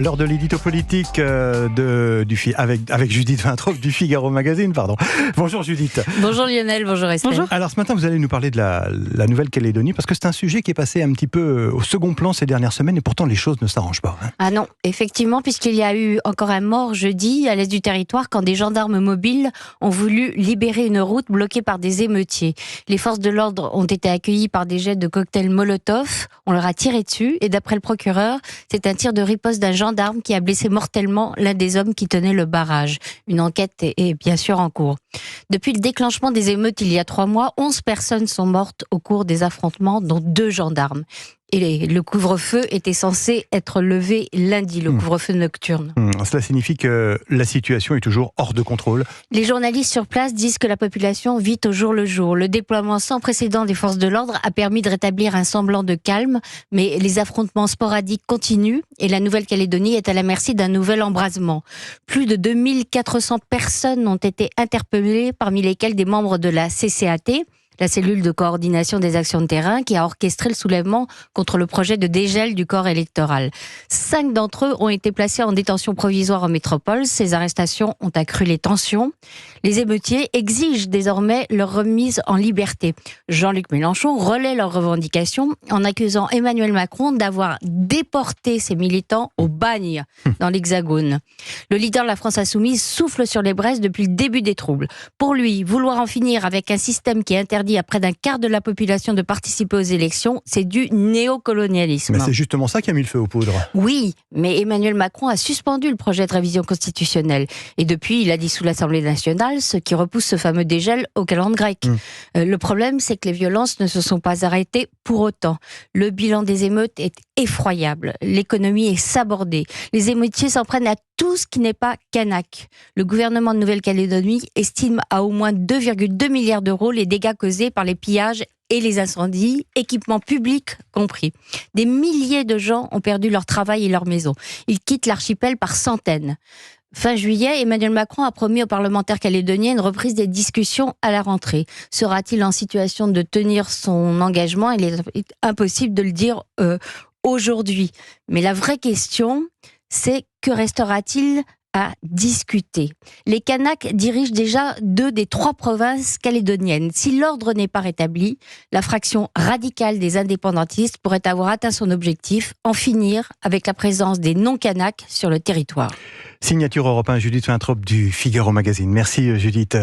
L'heure de l'édito politique avec Judith Vintraub du Figaro Magazine. Pardon. Bonjour Judith. Bonjour Lionel, bonjour Estelle. Bonjour. Alors ce matin, vous allez nous parler de la Nouvelle-Calédonie parce que c'est un sujet qui est passé un petit peu au second plan ces dernières semaines et pourtant les choses ne s'arrangent pas. Ah non, effectivement, puisqu'il y a eu encore un mort jeudi à l'est du territoire quand des gendarmes mobiles ont voulu libérer une route bloquée par des émeutiers. Les forces de l'ordre ont été accueillies par des jets de cocktails Molotov, on leur a tiré dessus et d'après le procureur, c'est un tir de riposte d'un gendarme qui a blessé mortellement l'un des hommes qui tenait le barrage. Une enquête est bien sûr en cours. Depuis le déclenchement des émeutes il y a 3 mois, 11 personnes sont mortes au cours des affrontements, dont 2 gendarmes. Et le couvre-feu était censé être levé lundi, le couvre-feu nocturne. Cela signifie que la situation est toujours hors de contrôle. Les journalistes sur place disent que la population vit au jour le jour. Le déploiement sans précédent des forces de l'ordre a permis de rétablir un semblant de calme, mais les affrontements sporadiques continuent et la Nouvelle-Calédonie est à la merci d'un nouvel embrasement. Plus de 2400 personnes ont été interpellées, parmi lesquelles des membres de la CCAT, la cellule de coordination des actions de terrain qui a orchestré le soulèvement contre le projet de dégel du corps électoral. 5 d'entre eux ont été placés en détention provisoire en métropole. Ces arrestations ont accru les tensions. Les émeutiers exigent désormais leur remise en liberté. Jean-Luc Mélenchon relaie leurs revendications en accusant Emmanuel Macron d'avoir déporté ses militants au bagne dans l'Hexagone. Le leader de la France Insoumise souffle sur les braises depuis le début des troubles. Pour lui, vouloir en finir avec un système qui interdit à près d'un quart de la population de participer aux élections, c'est du néocolonialisme. Mais c'est justement ça qui a mis le feu aux poudres. Oui, mais Emmanuel Macron a suspendu le projet de révision constitutionnelle. Et depuis, il a dissous l'Assemblée nationale, ce qui repousse ce fameux dégel au calendrier grec. Le problème, c'est que les violences ne se sont pas arrêtées pour autant. Le bilan des émeutes est effroyable. L'économie est sabordée. Les émeutiers s'en prennent à tout ce qui n'est pas kanak. Le gouvernement de Nouvelle-Calédonie estime à au moins 2,2 milliards d'euros les dégâts causés par les pillages et les incendies, équipements publics compris. Des milliers de gens ont perdu leur travail et leur maison. Ils quittent l'archipel par centaines. Fin juillet, Emmanuel Macron a promis aux parlementaires calédoniens une reprise des discussions à la rentrée. Sera-t-il en situation de tenir son engagement ? Il est impossible de le dire aujourd'hui. Mais la vraie question, c'est que restera-t-il à discuter? Les Kanaks dirigent déjà 2 des 3 provinces calédoniennes. Si l'ordre n'est pas rétabli, la fraction radicale des indépendantistes pourrait avoir atteint son objectif, en finir avec la présence des non-Kanaks sur le territoire. Signature Europe 1, Judith Vintraub du Figaro Magazine. Merci Judith.